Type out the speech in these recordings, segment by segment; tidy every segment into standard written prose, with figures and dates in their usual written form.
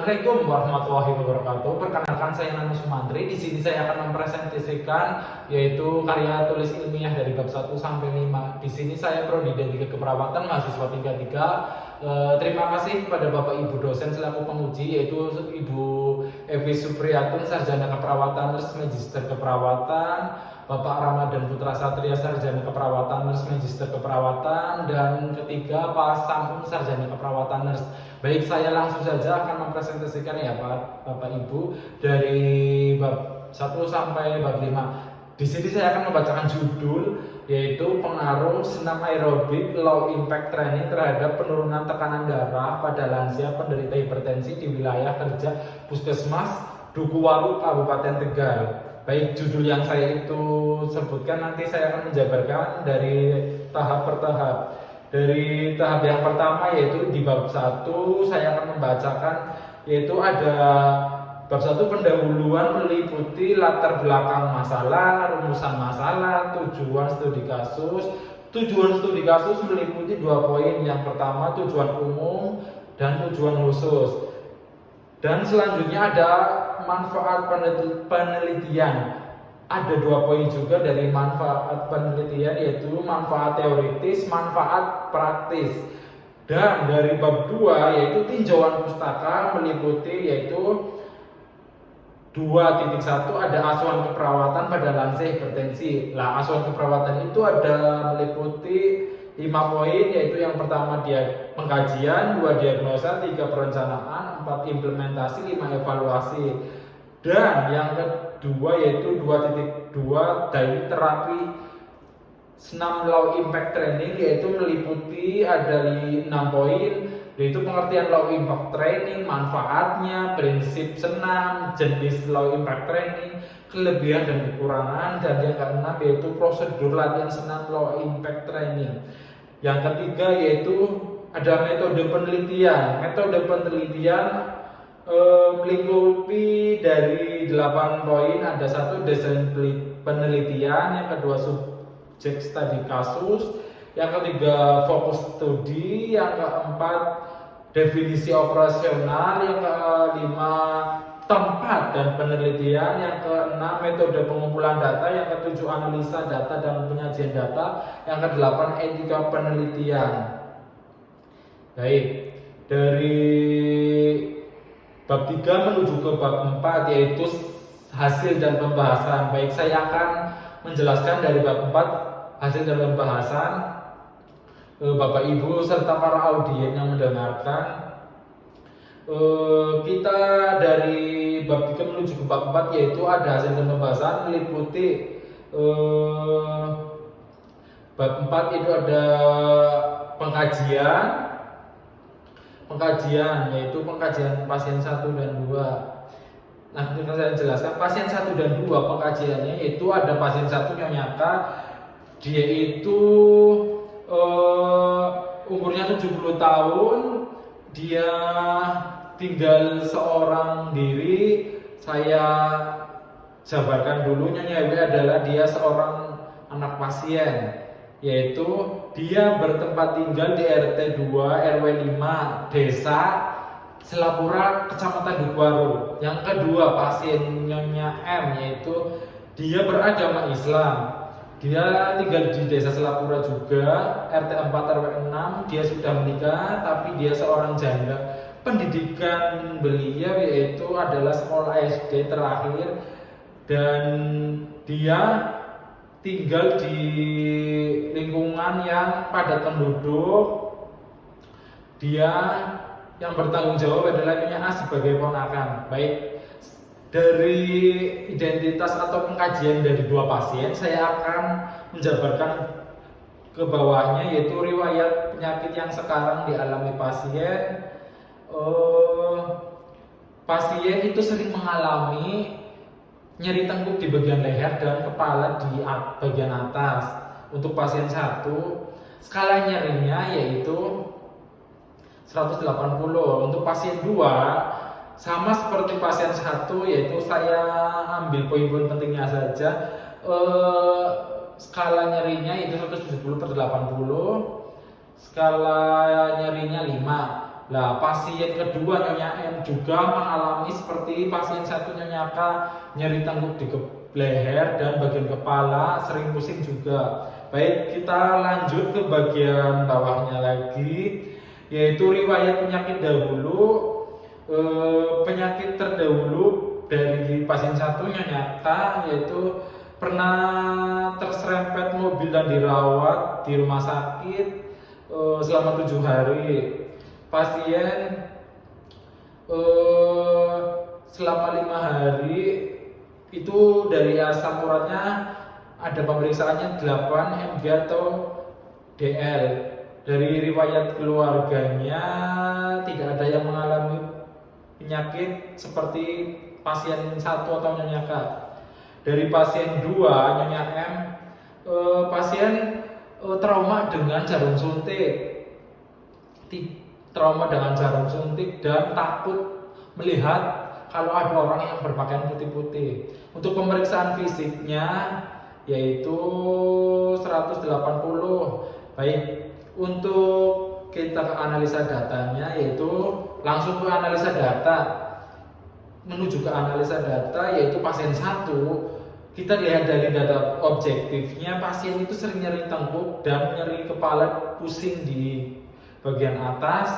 Assalamualaikum warahmatullahi wabarakatuh. Perkenalkan, saya Nano Sumantri. Di sini saya akan mempresentasikan yaitu karya tulis ilmiah dari bab 1 sampai 5. Di sini saya prodi D3 Keperawatan mahasiswa 33. Terima kasih kepada Bapak Ibu dosen selaku penguji, yaitu Ibu Evi Supriyatun, sarjana keperawatan nurse magister keperawatan, Bapak Ramadan Putra Satria, sarjana keperawatan nurse magister keperawatan, dan ketiga Pak Sampung, sarjana keperawatan nurse. Baik, saya langsung saja akan mempresentasikan ya Bapak Ibu dari bab 1 sampai bab 5. Di sini saya akan membacakan judul, yaitu pengaruh senam aerobik low impact training terhadap penurunan tekanan darah pada lansia penderita hipertensi di wilayah kerja Puskesmas Dukuhwaru, Kabupaten Tegal. Baik, judul yang saya itu sebutkan nanti saya akan menjabarkan dari tahap per tahap. Dari tahap yang pertama yaitu di bab 1 saya akan membacakan, yaitu ada bab 1 pendahuluan meliputi latar belakang masalah, rumusan masalah, tujuan studi kasus. Tujuan studi kasus meliputi 2 poin. Yang pertama tujuan umum dan tujuan khusus. Dan selanjutnya ada manfaat penelitian. Ada 2 poin juga dari manfaat penelitian, yaitu manfaat teoritis, manfaat praktis. Dan dari bab 2 yaitu tinjauan pustaka meliputi yaitu 2.1 ada asuhan keperawatan pada lansia hipertensi. Lah, asuhan keperawatan itu ada meliputi 5 poin, yaitu yang pertama dia pengkajian, 2 diagnosa, 3 perencanaan, 4 implementasi, 5 evaluasi. Dan yang kedua yaitu 2.2 daily terapi senam low impact training, yaitu meliputi ada 6 poin, yaitu pengertian low impact training, manfaatnya, prinsip senam, jenis low impact training, kelebihan dan kekurangan, dan yang keenam yaitu prosedur latihan senam low impact training. Yang ketiga yaitu ada metode penelitian. Metode penelitian melingkupi dari 8 poin. Ada 1 desain penelitian, yang kedua subjek studi kasus, yang ketiga fokus studi, yang keempat definisi operasional, yang kelima tempat dan penelitian, yang keenam metode pengumpulan data, yang ketujuh analisa data dan penyajian data, yang kedelapan etika penelitian. Baik, dari bab 3 menuju ke bab 4 yaitu hasil dan pembahasan. Baik, saya akan menjelaskan dari bab 4 hasil dan pembahasan. Bapak Ibu serta para audien yang mendengarkan, kita dari bab 3 menuju ke bab 4 yaitu ada hasil dan pembahasan meliputi bab 4 itu ada pengkajian yaitu pengkajian pasien 1 dan 2. Nah, kita saya jelaskan pasien 1 dan 2 pengkajiannya, yaitu ada pasien 1 Nyonya K, dia itu umurnya 70 tahun, dia tinggal seorang diri. Saya jabarkan dulu, Nyonya W adalah dia seorang anak pasien, yaitu dia bertempat tinggal di RT 2 RW 5 Desa Selapura, Kecamatan Dukuhwaru. Yang kedua pasien Nyonya M, yaitu dia beragama Islam. Dia tinggal di Desa Selapura juga, RT 4 RW 6. Dia sudah menikah tapi dia seorang janda. Pendidikan beliau yaitu adalah sekolah SD terakhir, dan dia tinggal di lingkungan yang padat penduduk. Dia yang bertanggung jawab adalah Nyonya A sebagai ponakan. Baik, dari identitas atau pengkajian dari 2 pasien saya akan menjabarkan ke bawahnya, yaitu riwayat penyakit yang sekarang dialami pasien. Pasien itu sering mengalami nyeri tengkuk di bagian leher dan kepala di bagian atas. Untuk pasien 1, skala nyerinya yaitu 180. Untuk pasien 2 sama seperti pasien 1, yaitu saya ambil poin-poin pentingnya saja. Skala nyerinya itu 170/80, skala nyerinya 5. Lah pasien kedua Nyonya M juga mengalami seperti pasien satu Nyonya K, nyeri tengkuk di leher dan bagian kepala, sering pusing juga. Baik, kita lanjut ke bagian bawahnya lagi, yaitu riwayat penyakit dahulu. Penyakit terdahulu dari pasien satu Nyonya K yaitu pernah terserempet mobil dan dirawat di rumah sakit selama 7 hari. Pasien selama 5 hari itu dari asam uratnya ada pemeriksaannya 8 mg atau DL. Dari riwayat keluarganya tidak ada yang mengalami penyakit seperti pasien 1 atau Nyonya K. Dari pasien 2 Nyonya M, pasien trauma dengan jarum suntik. Trauma dengan jarum suntik dan takut melihat kalau ada orang yang berpakaian putih-putih. Untuk pemeriksaan fisiknya yaitu 180. Baik, untuk kita ke analisa datanya yaitu langsung ke analisa data. Menuju ke analisa data yaitu pasien 1, kita lihat dari data objektifnya pasien itu sering nyeri tengkuk dan nyeri kepala, pusing di bagian atas.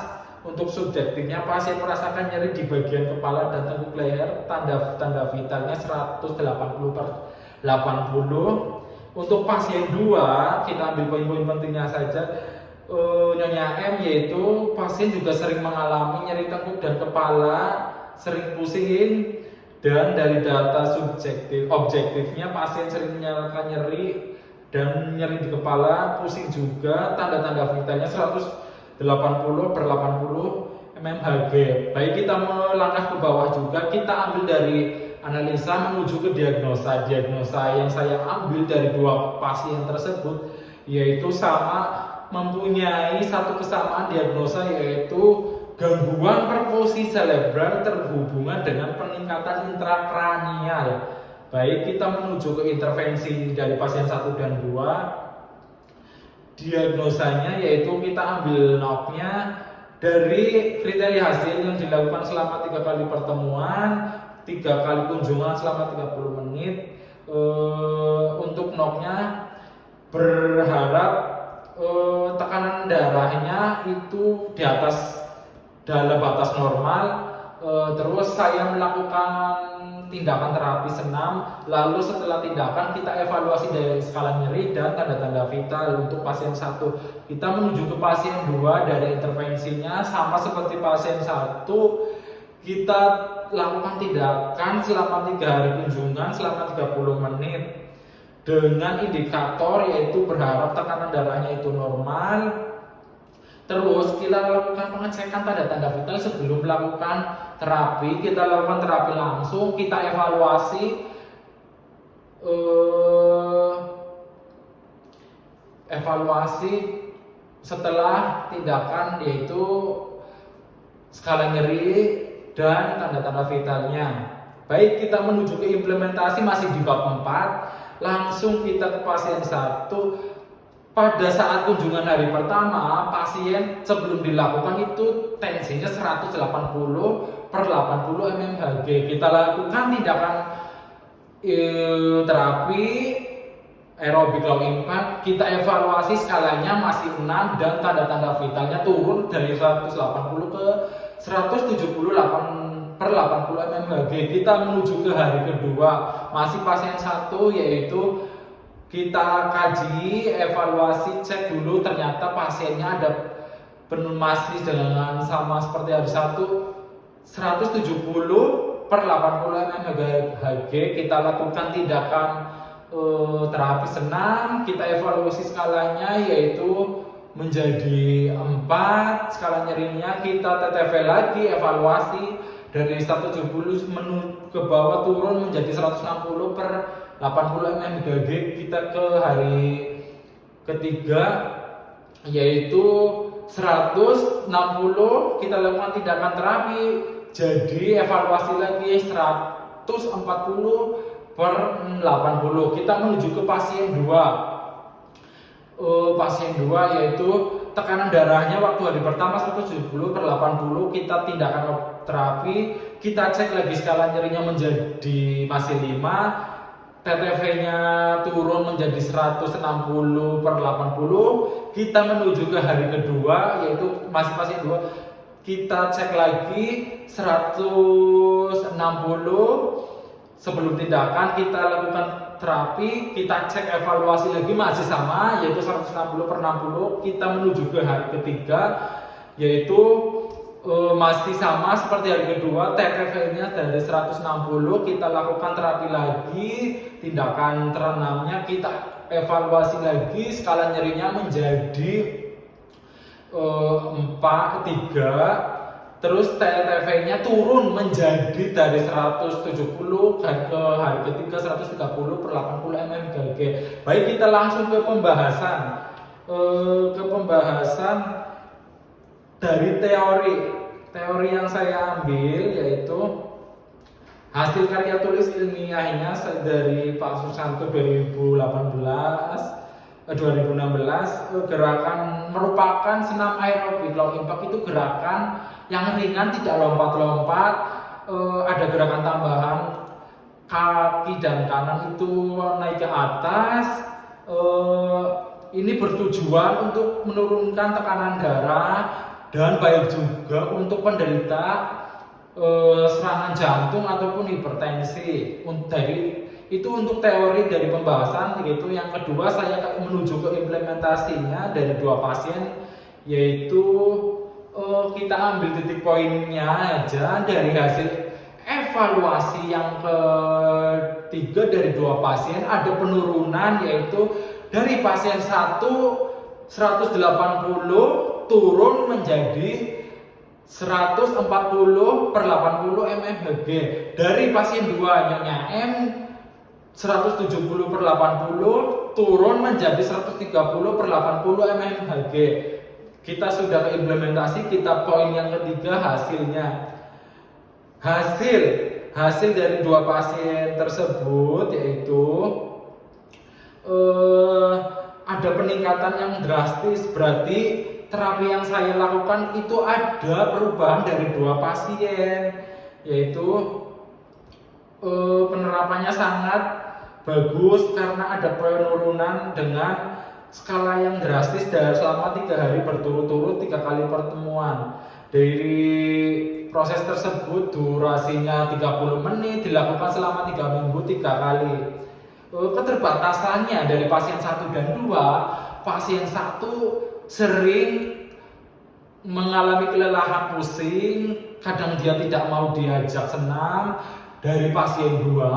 Untuk subjektifnya pasien merasakan nyeri di bagian kepala dan tengkuk leher, tanda vitalnya 180/80. Untuk pasien 2 kita ambil poin-poin pentingnya saja. Nyonya M yaitu pasien juga sering mengalami nyeri tengkuk dan kepala, sering pusing, dan dari data objektifnya pasien sering menyatakan nyeri dan nyeri di kepala, pusing juga, tanda-tanda vitalnya 180/80 mmHg. Baik, kita melangkah ke bawah juga, kita ambil dari analisa menuju ke diagnosa. Diagnosa yang saya ambil dari 2 pasien tersebut yaitu sama, mempunyai satu kesamaan diagnosa yaitu gangguan perfusi cerebral terhubungan dengan peningkatan intrakranial. Baik, kita menuju ke intervensi dari pasien 1 dan 2. Diagnosanya yaitu kita ambil notnya dari kriteria hasil yang dilakukan selama 3 kali pertemuan, 3 kali kunjungan selama 30 menit. Untuk notnya berharap tekanan darahnya itu di atas dalam batas normal. Terus saya melakukan tindakan terapi senam. Lalu setelah tindakan kita evaluasi dari skala nyeri dan tanda-tanda vital. Untuk pasien 1 kita menuju ke pasien 2. Dari intervensinya sama seperti pasien 1, kita lakukan tindakan selama 3 hari kunjungan selama 30 menit dengan indikator yaitu berharap tekanan darahnya itu normal. Terus kita lakukan pengecekan tanda-tanda vital sebelum melakukan terapi. Kita lakukan terapi langsung, kita evaluasi setelah tindakan yaitu skala nyeri dan tanda-tanda vitalnya. Baik, kita menuju ke implementasi masih di bab 4. Langsung kita ke pasien 1. Pada saat kunjungan hari pertama, pasien sebelum dilakukan itu tensinya 180/80 mmHg. Kita lakukan tindakan terapi aerobik low impact. Kita evaluasi skalanya masih 6 dan tanda-tanda vitalnya turun dari 180 ke 178/80 mmHg. Kita menuju ke hari kedua, masih pasien 1 yaitu kita kaji, evaluasi, cek dulu ternyata pasiennya ada masih dengan sama seperti hari 1, 170/80 mmHg. Kita lakukan tindakan terapi senam, kita evaluasi skalanya yaitu menjadi 4, skala nyerinya kita TTV lagi, evaluasi dari 170 ke bawah turun menjadi 160/80 mmHg. Kita ke hari ketiga yaitu 160, kita lakukan tindakan terapi, jadi evaluasi lagi 140/80. Kita menuju ke pasien 2. Pasien 2 yaitu tekanan darahnya waktu hari pertama 170/80, kita tindakan terapi, kita cek lagi skala nyerinya menjadi masih 5, TTV-nya turun menjadi 160/80, kita menuju ke hari kedua yaitu masih pasien 2, kita cek lagi 160. Sebelum tindakan kita lakukan terapi, kita cek evaluasi lagi masih sama yaitu 160/60, kita menuju ke hari ketiga yaitu masih sama seperti hari kedua, TTV-nya dari 160, kita lakukan terapi lagi, tindakan terenamnya kita evaluasi lagi, skala nyerinya menjadi 3, terus TTV-nya turun menjadi dari 170 ke hari ketiga 130/80 mmHg. Baik, kita langsung ke pembahasan. Dari teori yang saya ambil yaitu hasil karya tulis ilmiahnya dari Pak Susanto 2016, gerakan merupakan senam aerobik. Low impact itu gerakan yang ringan, tidak lompat-lompat, ada gerakan tambahan kaki dan kanan itu naik ke atas. Ini bertujuan untuk menurunkan tekanan darah dan baik juga untuk penderita serangan jantung ataupun hipertensi. Itu untuk teori dari pembahasan, yaitu yang kedua saya menuju ke implementasinya dari 2 pasien, yaitu kita ambil titik poinnya aja dari hasil evaluasi yang ketiga dari 2 pasien, ada penurunan yaitu dari pasien 1 180 turun menjadi 140/80 mmHg. Dari pasien 2 Nyonya M 170/80 turun menjadi 130/80 mmHg. Kita sudah implementasi, kita poin yang ketiga hasilnya. Hasil dari 2 pasien tersebut yaitu ada peningkatan yang drastis, berarti terapi yang saya lakukan itu ada perubahan dari 2 pasien, yaitu penerapannya sangat bagus karena ada penurunan dengan skala yang drastis dari selama 3 hari berturut-turut, 3 kali pertemuan. Dari proses tersebut durasinya 30 menit, dilakukan selama 3 minggu 3 kali. Keterbatasannya dari pasien 1 dan 2, pasien 1 sering mengalami kelelahan pusing, kadang dia tidak mau diajak senam. Dari pasien 2,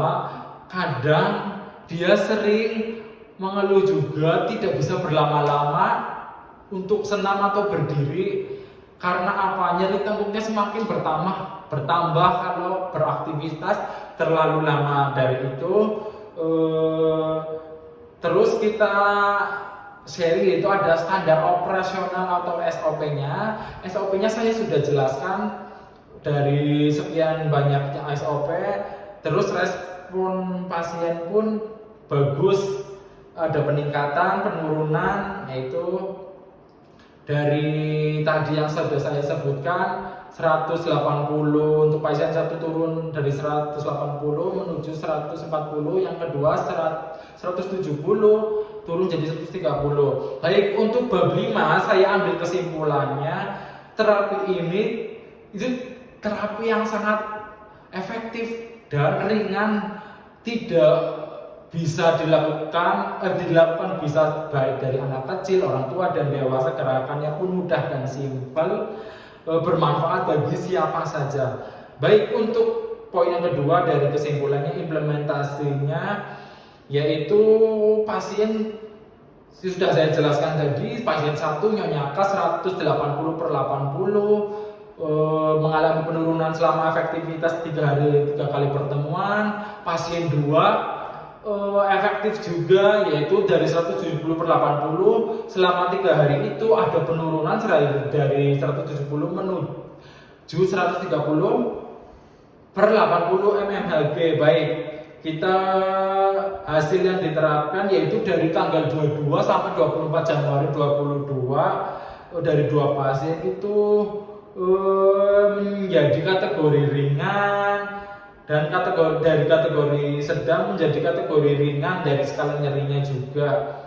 kadang dia sering mengeluh juga, tidak bisa berlama-lama untuk senam atau berdiri. Karena apa? Nyeri tengkuknya semakin bertambah kalau beraktivitas terlalu lama. Dari itu terus kita sharing, itu ada standar operasional atau SOP-nya. SOP-nya saya sudah jelaskan dari sekian banyaknya SOP. Terus respon pasien pun bagus, ada peningkatan, penurunan, yaitu dari tadi yang sudah saya sebutkan 180 untuk pasien 1 turun dari 180 menuju 140, yang kedua 170 turun jadi 130. Baik, untuk bab 5 saya ambil kesimpulannya, terapi ini itu terapi yang sangat efektif dan ringan, tidak bisa dilakukan bisa baik dari anak kecil, orang tua dan dewasa. Gerakannya pun mudah dan simpel, bermanfaat bagi siapa saja. Baik, untuk poin yang kedua dari kesimpulannya, implementasinya, yaitu pasien sudah saya jelaskan tadi, pasien 1 Nyonya K 180/80 mengalami penurunan selama efektivitas 3 hari 3 kali pertemuan. Pasien 2 efektif juga, yaitu dari 170/80 selama 3 hari itu ada penurunan dari 170 menuju 130/80 mmHg. Baik, kita hasil yang diterapkan yaitu dari tanggal 22 sampai 24 Januari 2022 dari 2 pasien itu menjadi kategori ringan, dan dari kategori sedang menjadi kategori ringan dari skala nyerinya juga.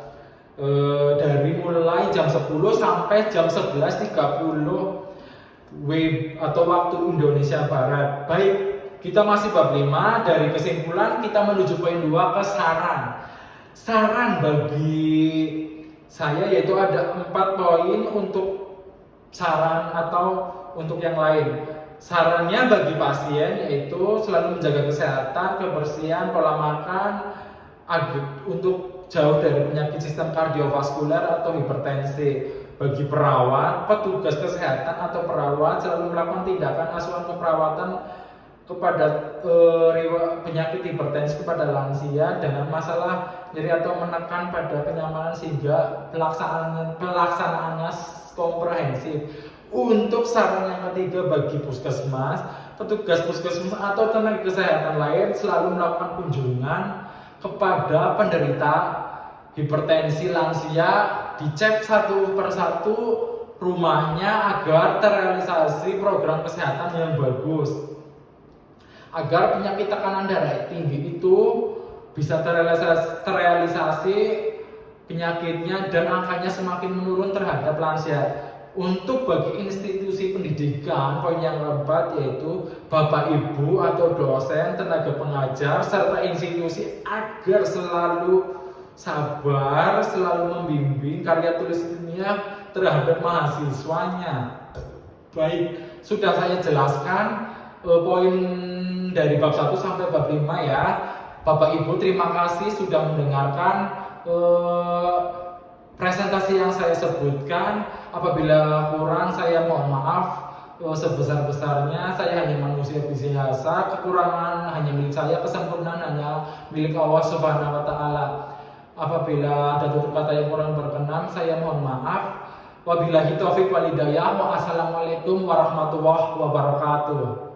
Dari mulai jam 10 sampai jam 11.30 atau waktu Indonesia Barat. Baik, kita masih bab 5. Dari kesimpulan kita menuju poin 2 ke saran. Saran bagi saya yaitu ada 4 poin untuk saran atau untuk yang lain. Sarannya bagi pasien yaitu selalu menjaga kesehatan, kebersihan, pola makan untuk jauh dari penyakit sistem kardiovaskular atau hipertensi. Bagi perawat, petugas kesehatan atau perawat selalu melakukan tindakan asuhan keperawatan kepada penyakit hipertensi kepada lansia dengan masalah nyeri atau menekan pada kenyamanan sehingga pelaksanaannya komprehensif. Untuk saran yang ketiga bagi puskesmas, petugas puskesmas atau tenaga kesehatan lain selalu melakukan kunjungan kepada penderita hipertensi lansia, dicek satu persatu rumahnya agar terrealisasi program kesehatan yang bagus, agar penyakit tekanan darah tinggi itu bisa terrealisasi penyakitnya dan angkanya semakin menurun terhadap lansia. Untuk bagi institusi pendidikan, poin yang keempat yaitu Bapak Ibu atau dosen, tenaga pengajar, serta institusi agar selalu sabar, selalu membimbing karya tulis ilmiah terhadap mahasiswanya. Baik, sudah saya jelaskan poin dari bab 1 sampai bab 5 ya. Bapak Ibu terima kasih sudah mendengarkan presentasi yang saya sebutkan. Apabila kurang saya mohon maaf sebesar-besarnya. Saya hanya manusia biasa, kekurangan hanya milik saya, kesempurnaan hanya milik Allah Subhanahu wa taala. Apabila ada tutur kata yang kurang berkenan, saya mohon maaf. Wabillahi taufiq wal hidayah. Wassalamualaikum warahmatullahi wabarakatuh.